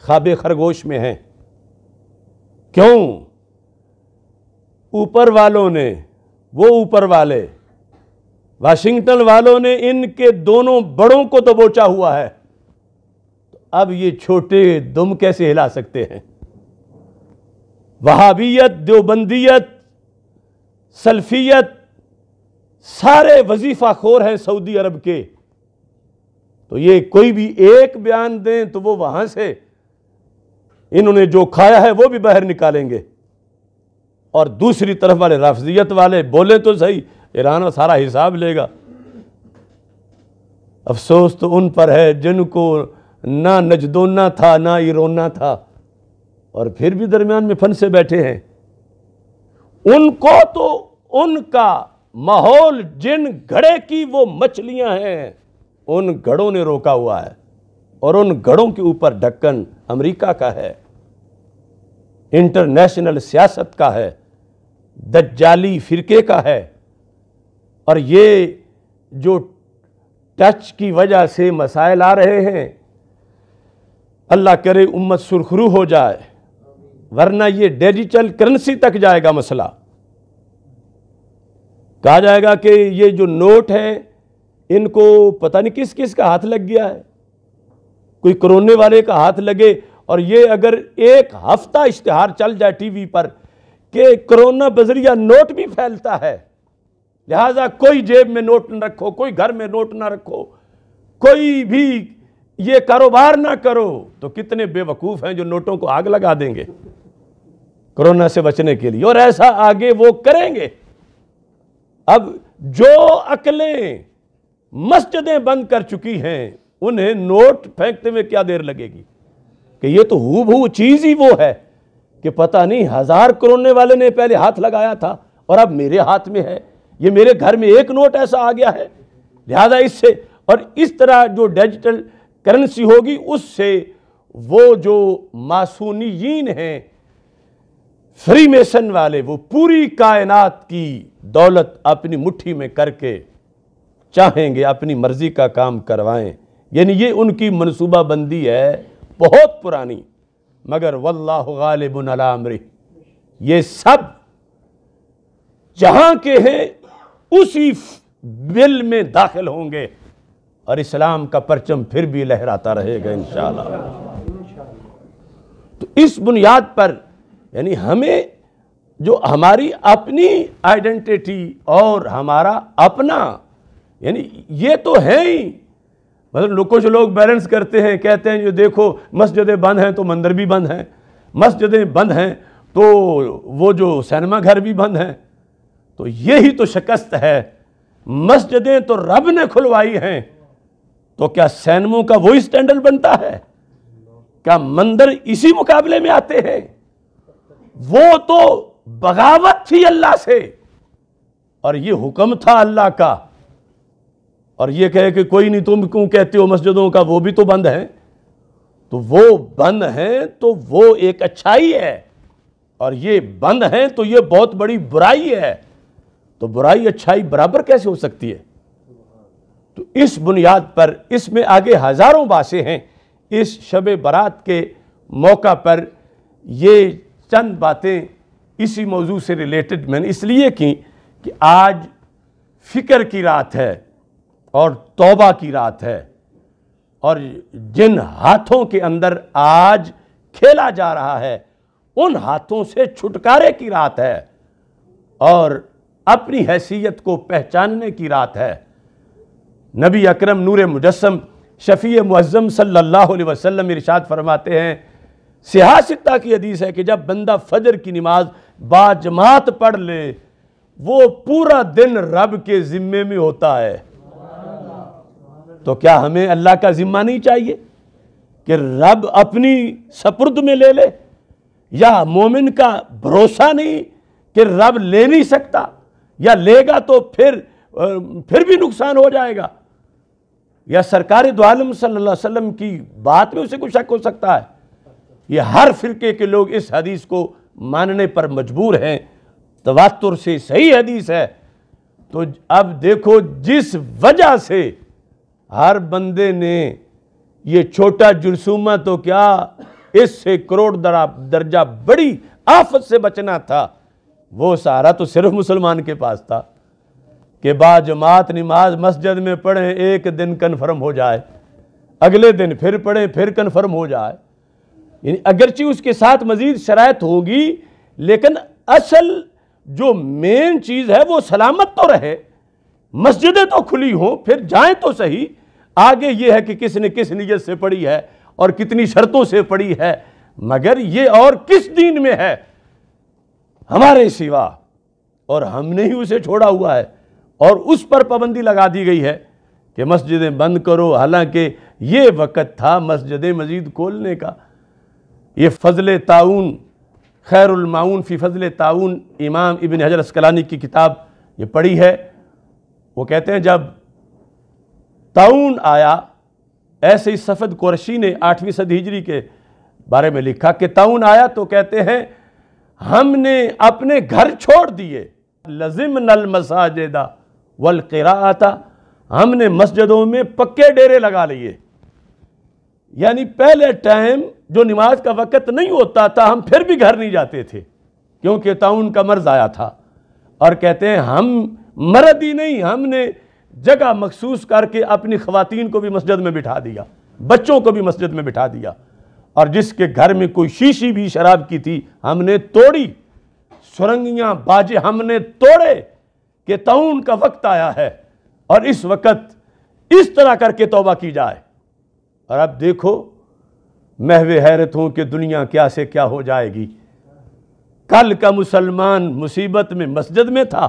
خواب خرگوش میں ہیں۔ کیوں؟ اوپر والوں نے، وہ اوپر والے واشنگٹن والوں نے ان کے دونوں بڑوں کو دبوچا ہوا ہے، تو اب یہ چھوٹے دم کیسے ہلا سکتے ہیں؟ وہابیت، دیوبندیت، سلفیت، سارے وظیفہ خور ہیں سعودی عرب کے، تو یہ کوئی بھی ایک بیان دیں تو وہ وہاں سے انہوں نے جو کھایا ہے وہ بھی باہر نکالیں گے، اور دوسری طرف والے رافضیت والے بولیں تو صحیح، ایران سارا حساب لے گا۔ افسوس تو ان پر ہے جن کو نہ نجدونا تھا نہ ایرونا تھا، اور پھر بھی درمیان میں پھن سے بیٹھے ہیں۔ ان کو تو ان کا ماحول جن گھڑے کی وہ مچھلیاں ہیں ان گھڑوں نے روکا ہوا ہے، اور ان گھڑوں کے اوپر ڈھکن امریکہ کا ہے، انٹرنیشنل سیاست کا ہے، دجالی فرقے کا ہے، اور یہ جو ٹچ کی وجہ سے مسائل آ رہے ہیں، اللہ کرے امت سرخرو ہو جائے، ورنہ یہ ڈیجیٹل کرنسی تک جائے گا مسئلہ۔ کہا جائے گا کہ یہ جو نوٹ ہیں ان کو پتہ نہیں کس کس کا ہاتھ لگ گیا ہے، کوئی کرونے والے کا ہاتھ لگے، اور یہ اگر ایک ہفتہ اشتہار چل جائے ٹی وی پر کہ کرونا بذریعہ نوٹ بھی پھیلتا ہے، لہٰذا کوئی جیب میں نوٹ نہ رکھو، کوئی گھر میں نوٹ نہ رکھو، کوئی بھی یہ کاروبار نہ کرو، تو کتنے بے وقوف ہیں جو نوٹوں کو آگ لگا دیں گے کرونا سے بچنے کے لیے، اور ایسا آگے وہ کریں گے۔ اب جو عقلیں مسجدیں بند کر چکی ہیں انہیں نوٹ پھینکتے میں کیا دیر لگے گی، کہ یہ تو ہو بہو چیز ہی وہ ہے کہ پتہ نہیں 1000 کرونے والے نے پہلے ہاتھ لگایا تھا اور اب میرے ہاتھ میں ہے، یہ میرے گھر میں ایک نوٹ ایسا آ گیا ہے، لہذا اس سے، اور اس طرح جو ڈیجیٹل کرنسی ہوگی اس سے وہ جو ماسونیین ہیں، فری میسن والے، وہ پوری کائنات کی دولت اپنی مٹھی میں کر کے چاہیں گے اپنی مرضی کا کام کروائیں، یعنی یہ ان کی منصوبہ بندی ہے بہت پرانی، مگر واللہ غالب علی امرہ، یہ سب جہاں کے ہیں اسی بل میں داخل ہوں گے، اور اسلام کا پرچم پھر بھی لہراتا رہے گا انشاءاللہ۔ تو اس بنیاد پر یعنی ہمیں جو ہماری اپنی آئیڈینٹیٹی اور ہمارا اپنا، یعنی یہ تو ہے ہی، مطلب کچھ لوگ بیلنس کرتے ہیں، کہتے ہیں جو دیکھو مسجدیں بند ہیں تو مندر بھی بند ہیں، مسجدیں بند ہیں تو وہ جو سینما گھر بھی بند ہیں، تو یہی تو شکست ہے۔ مسجدیں تو رب نے کھلوائی ہیں، تو کیا سینموں کا وہی سٹینڈرڈ بنتا ہے؟ کیا مندر اسی مقابلے میں آتے ہیں؟ وہ تو بغاوت تھی اللہ سے، اور یہ حکم تھا اللہ کا، اور یہ کہے کہ کوئی نہیں تم کیوں کہتے ہو مسجدوں کا وہ بھی تو بند ہیں، تو وہ بند ہیں تو وہ ایک اچھائی ہے، اور یہ بند ہیں تو یہ بہت بڑی برائی ہے، تو برائی اچھائی برابر کیسے ہو سکتی ہے؟ تو اس بنیاد پر اس میں آگے ہزاروں باتیں ہیں، اس شب برات کے موقع پر یہ چند باتیں اسی موضوع سے ریلیٹڈ میں نے اس لیے کی کہ آج فکر کی رات ہے اور توبہ کی رات ہے، اور جن ہاتھوں کے اندر آج کھیلا جا رہا ہے ان ہاتھوں سے چھٹکارے کی رات ہے، اور اپنی حیثیت کو پہچاننے کی رات ہے۔ نبی اکرم نور مجسم شفیع معظم صلی اللہ علیہ وسلم ارشاد فرماتے ہیں، صحاح ستہ کی حدیث ہے کہ جب بندہ فجر کی نماز باجماعت پڑھ لے وہ پورا دن رب کے ذمے میں ہوتا ہے۔ تو کیا ہمیں اللہ کا ذمہ نہیں چاہیے کہ رب اپنی سپرد میں لے لے؟ یا مومن کا بھروسہ نہیں کہ رب لے نہیں سکتا، یا لے گا تو پھر بھی نقصان ہو جائے گا؟ یا سرکار دو عالم صلی اللہ علیہ وسلم کی بات میں اسے کوئی شک ہو سکتا ہے؟ یہ ہر فرقے کے لوگ اس حدیث کو ماننے پر مجبور ہیں، تواتر سے صحیح حدیث ہے۔ تو اب دیکھو جس وجہ سے ہر بندے نے یہ چھوٹا جرثومہ تو کیا اس سے کروڑ درجہ بڑی آفت سے بچنا تھا، وہ سہارا تو صرف مسلمان کے پاس تھا کہ با جماعت نماز مسجد میں پڑھیں، ایک دن کنفرم ہو جائے، اگلے دن پھر پڑھیں، پھر کنفرم ہو جائے۔ یعنی اگرچہ اس کے ساتھ مزید شرائط ہوگی، لیکن اصل جو مین چیز ہے وہ سلامت تو رہے، مسجدیں تو کھلی ہوں، پھر جائیں تو صحیح۔ آگے یہ ہے کہ کس نے کس نیت سے پڑھی ہے اور کتنی شرطوں سے پڑھی ہے، مگر یہ اور کس دین میں ہے ہمارے سوا، اور ہم نے ہی اسے چھوڑا ہوا ہے، اور اس پر پابندی لگا دی گئی ہے کہ مسجدیں بند کرو، حالانکہ یہ وقت تھا مسجدیں مزید کھولنے کا۔ یہ فضل تعاون، خیر المعون فی فضل تعاون، امام ابن حجر اسقلانی کی کتاب یہ پڑھی ہے۔ وہ کہتے ہیں جب تعاون آیا، ایسے ہی صفد قرشی نے 8ویں صدی ہجری کے بارے میں لکھا کہ تعاون آیا تو کہتے ہیں ہم نے اپنے گھر چھوڑ دیے، لزمنا المساجد والقراءۃ، ہم نے مسجدوں میں پکے ڈیرے لگا لیے۔ یعنی پہلے ٹائم جو نماز کا وقت نہیں ہوتا تھا ہم پھر بھی گھر نہیں جاتے تھے، کیونکہ تعاون کا مرض آیا تھا، اور کہتے ہیں ہم مرد ہی نہیں، ہم نے جگہ مخصوص کر کے اپنی خواتین کو بھی مسجد میں بٹھا دیا، بچوں کو بھی مسجد میں بٹھا دیا، اور جس کے گھر میں کوئی شیشی بھی شراب کی تھی ہم نے توڑی، سرنگیاں باجے ہم نے توڑے، کہ تعاون کا وقت آیا ہے اور اس وقت اس طرح کر کے توبہ کی جائے۔ اور اب دیکھو محو حیرت ہوں کہ دنیا کیا سے کیا ہو جائے گی۔ کل کا مسلمان مصیبت میں مسجد میں تھا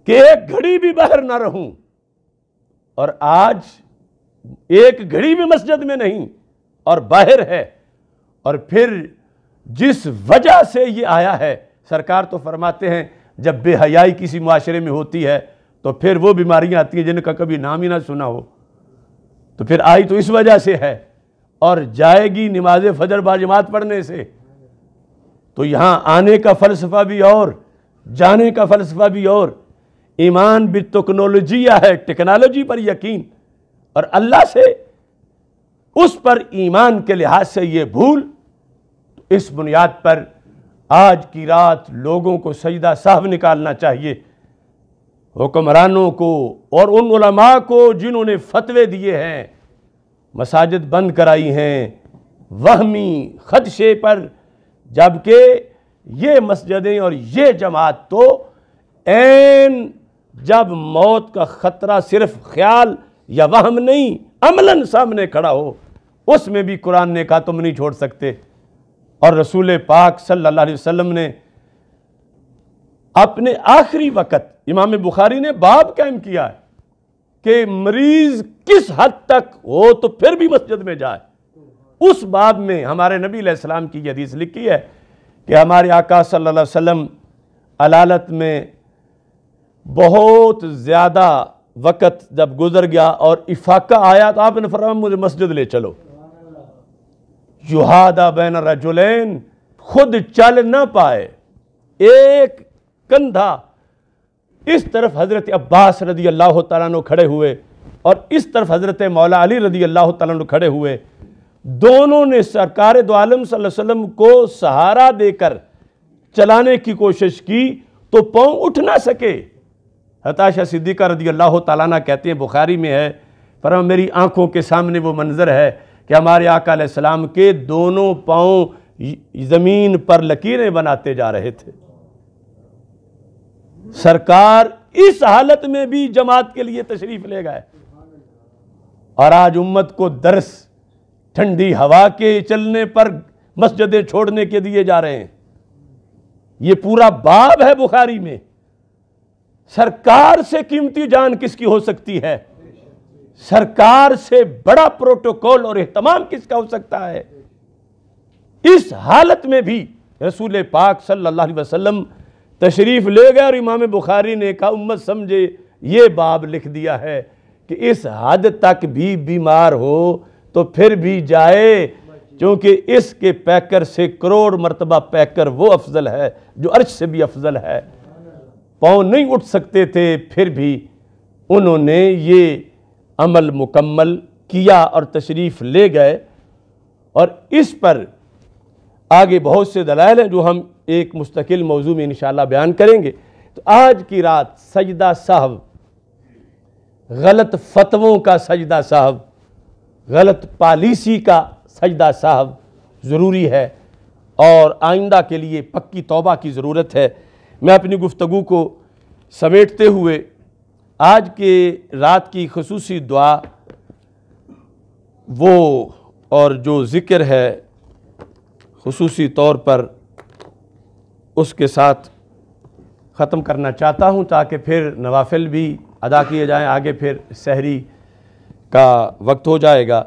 کہ ایک گھڑی بھی باہر نہ رہوں، اور آج ایک گھڑی بھی مسجد میں نہیں اور باہر ہے۔ اور پھر جس وجہ سے یہ آیا ہے، سرکار تو فرماتے ہیں جب بے حیائی کسی معاشرے میں ہوتی ہے تو پھر وہ بیماریاں آتی ہیں جن کا کبھی نام ہی نہ سنا ہو، تو پھر آئی تو اس وجہ سے ہے، اور جائے گی نماز فجر باجماعت پڑھنے سے۔ تو یہاں آنے کا فلسفہ بھی اور جانے کا فلسفہ بھی اور، ایمان بالٹیکنالوجیہ ہے، ٹیکنالوجی پر یقین، اور اللہ سے اس پر ایمان کے لحاظ سے یہ بھول۔ اس بنیاد پر آج کی رات لوگوں کو سجدہ سہو نکالنا چاہیے، حکمرانوں کو اور ان علماء کو جنہوں نے فتوے دیے ہیں، مساجد بند کرائی ہیں وہمی خدشے پر، جبکہ یہ مسجدیں اور یہ جماعت تو عین جب موت کا خطرہ صرف خیال یا وہم نہیں عملاً سامنے کھڑا ہو، اس میں بھی قرآن نے کہا تم نہیں چھوڑ سکتے۔ اور رسول پاک صلی اللہ علیہ وسلم نے اپنے آخری وقت، امام بخاری نے باب قائم کیا ہے کہ مریض کس حد تک ہو تو پھر بھی مسجد میں جائے۔ اس باب میں ہمارے نبی علیہ السلام کی یہ حدیث لکھی ہے کہ ہمارے آقا صلی اللہ علیہ وسلم علالت میں بہت زیادہ وقت جب گزر گیا اور افاقہ آیا تو آپ نے فرمایا مجھے مسجد لے چلو۔ یہادا بین الرجلین، خود چل نہ پائے، ایک کندھا اس طرف حضرت عباس رضی اللہ تعالیٰ عنہ کھڑے ہوئے اور اس طرف حضرت مولا علی رضی اللہ تعالیٰ عنہ کھڑے ہوئے، دونوں نے سرکار دو عالم صلی اللہ علیہ وسلم کو سہارا دے کر چلانے کی کوشش کی تو پاؤں اٹھ نہ سکے۔ عائشہ صدیقہ رضی اللہ تعالیٰ عنہ کہتے ہیں، بخاری میں ہے، فرمایا میری آنکھوں کے سامنے وہ منظر ہے کہ ہمارے آقا علیہ السلام کے دونوں پاؤں زمین پر لکیریں بناتے جا رہے تھے۔ سرکار اس حالت میں بھی جماعت کے لیے تشریف لے گئے، اور آج امت کو درس ٹھنڈی ہوا کے چلنے پر مسجدیں چھوڑنے کے دیے جا رہے ہیں۔ یہ پورا باب ہے بخاری میں۔ سرکار سے قیمتی جان کس کی ہو سکتی ہے؟ سرکار سے بڑا پروٹوکول اور اہتمام کس کا ہو سکتا ہے؟ اس حالت میں بھی رسول پاک صلی اللہ علیہ وسلم تشریف لے گئے، اور امام بخاری نے کہا امت سمجھے یہ باب لکھ دیا ہے کہ اس حد تک بھی بیمار ہو تو پھر بھی جائے، کیونکہ اس کے پیکر سے کروڑ مرتبہ پیکر وہ افضل ہے جو عرش سے بھی افضل ہے۔ پاؤں نہیں اٹھ سکتے تھے، پھر بھی انہوں نے یہ عمل مکمل کیا اور تشریف لے گئے۔ اور اس پر آگے بہت سے دلائل ہیں جو ہم ایک مستقل موضوع میں انشاءاللہ بیان کریں گے۔ تو آج کی رات سجدہ سہو، غلط فتووں کا سجدہ سہو، غلط پالیسی کا سجدہ سہو ضروری ہے اور آئندہ کے لیے پکی توبہ کی ضرورت ہے۔ میں اپنی گفتگو کو سمیٹتے ہوئے آج کے رات کی خصوصی دعا وہ اور جو ذکر ہے خصوصی طور پر اس کے ساتھ ختم کرنا چاہتا ہوں تاکہ پھر نوافل بھی ادا کیے جائیں، آگے پھر سحری کا وقت ہو جائے گا۔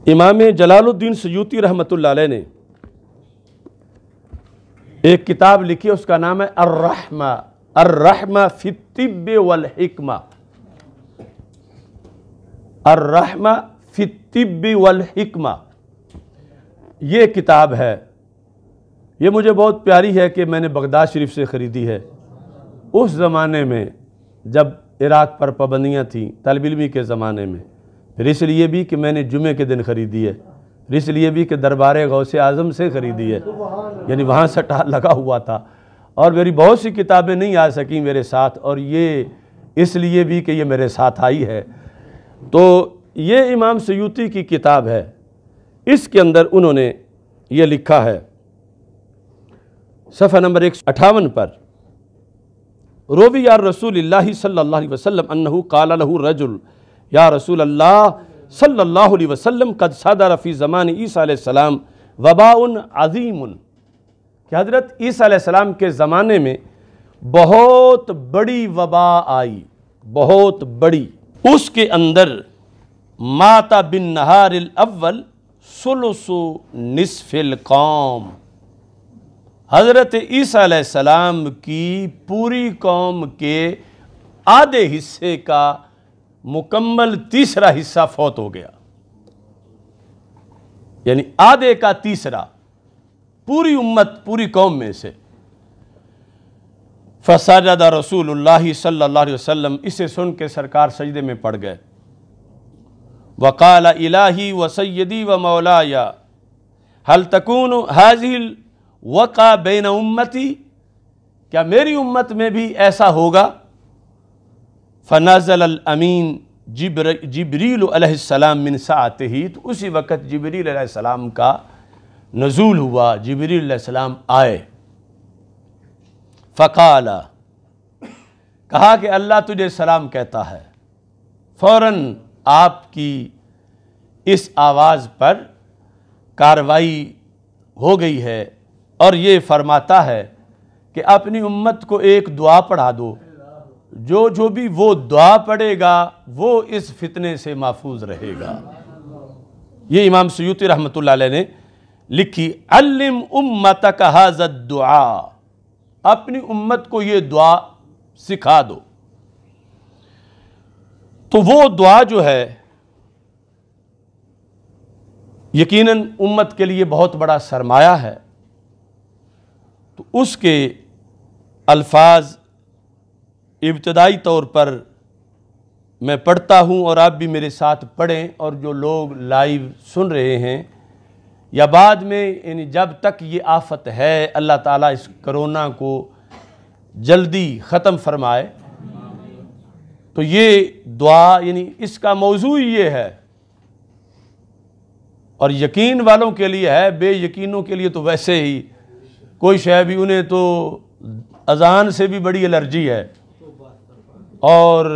امام جلال الدین سیوطی رحمۃ اللہ علیہ نے ایک کتاب لکھی، اس کا نام ہے الرحمہ فی الطب والحکمہ، الرحمہ فی الطب والحکمہ۔ یہ کتاب ہے، یہ مجھے بہت پیاری ہے کہ میں نے بغداد شریف سے خریدی ہے۔ اس زمانے میں جب عراق پر پابندیاں تھیں طالب علمی کے زمانے میں، پھر اس لیے بھی کہ میں نے جمعے کے دن خریدی ہے، پھر اس لیے بھی کہ دربار غوث اعظم سے خریدی ہے، یعنی وہاں سٹال لگا ہوا تھا، اور میری بہت سی کتابیں نہیں آ سکیں میرے ساتھ، اور یہ اس لیے بھی کہ یہ میرے ساتھ آئی ہے۔ تو یہ امام سیوطی کی کتاب ہے، اس کے اندر انہوں نے یہ لکھا ہے صفحہ نمبر 158 پر، روی یا رسول اللہ صلی اللہ علیہ وسلم انہو قال لہ رجل یا رسول اللہ صلی اللہ علیہ وسلم قد صدر فی زمان عیسیٰ علیہ السلام وباء عظیم، کہ حضرت عیسیٰ علیہ السلام کے زمانے میں بہت بڑی وبا آئی، بہت بڑی۔ اس کے اندر مات بالنہار الاول ثلث نصف القوم، حضرت عیسیٰ علیہ السلام کی پوری قوم کے آدھے حصے کا مکمل تیسرا حصہ فوت ہو گیا، یعنی آدھے کا تیسرا پوری امت، پوری قوم میں سے۔ فسجد رسول اللہ صلی اللہ علیہ وسلم، اسے سن کے سرکار سجدے میں پڑ گئے۔ وقال الہی و سیدی و مولایا هل تکون هذه الوقع بین امتی، کیا میری امت میں بھی ایسا ہوگا؟ فنزل الامین جبریل علیہ السلام من ساعته، تو اسی وقت جبریل علیہ السلام کا نزول ہوا، جبریل علیہ السلام آئے۔ فقال، کہا کہ اللہ تجھے سلام کہتا ہے۔ فوراً آپ کی اس آواز پر کارروائی ہو گئی ہے اور یہ فرماتا ہے کہ اپنی امت کو ایک دعا پڑھا دو، جو بھی وہ دعا پڑھے گا وہ اس فتنے سے محفوظ رہے گا۔ یہ امام سیوطی رحمۃ اللہ علیہ نے لکھی، علم امتک ھذا الدعاء، اپنی امت کو یہ دعا سکھا دو۔ تو وہ دعا جو ہے یقیناً امت کے لیے بہت بڑا سرمایہ ہے، تو اس کے الفاظ ابتدائی طور پر میں پڑھتا ہوں اور آپ بھی میرے ساتھ پڑھیں، اور جو لوگ لائیو سن رہے ہیں یا بعد میں، یعنی جب تک یہ آفت ہے اللہ تعالیٰ اس کرونا کو جلدی ختم فرمائے، تو یہ دعا یعنی اس کا موضوع یہ ہے، اور یقین والوں کے لیے ہے، بے یقینوں کے لیے تو ویسے ہی کوئی شے بھی، انہیں تو اذان سے بھی بڑی الرجی ہے، اور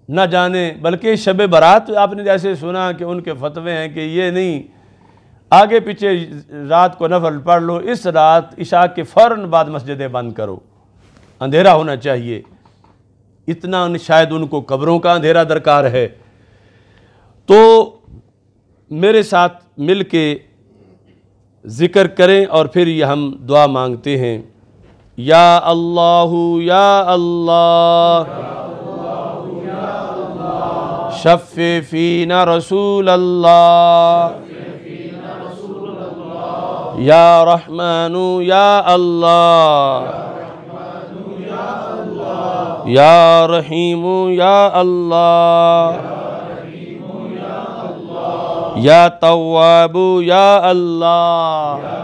نہ جانے، بلکہ شب برات آپ نے جیسے سنا کہ ان کے فتوے ہیں کہ یہ نہیں، آگے پیچھے رات کو نفل پڑھ لو، اس رات عشاء کے فوراً بعد مسجدیں بند کرو، اندھیرا ہونا چاہیے، اتنا شاید ان کو قبروں کا اندھیرا درکار ہے۔ تو میرے ساتھ مل کے ذکر کریں اور پھر یہ ہم دعا مانگتے ہیں۔ یا اللہ یا اللہ شفع فینا رسول اللہ، یا رحمن یا اللہ، یا رحیم یا اللہ، یا تواب یا اللہ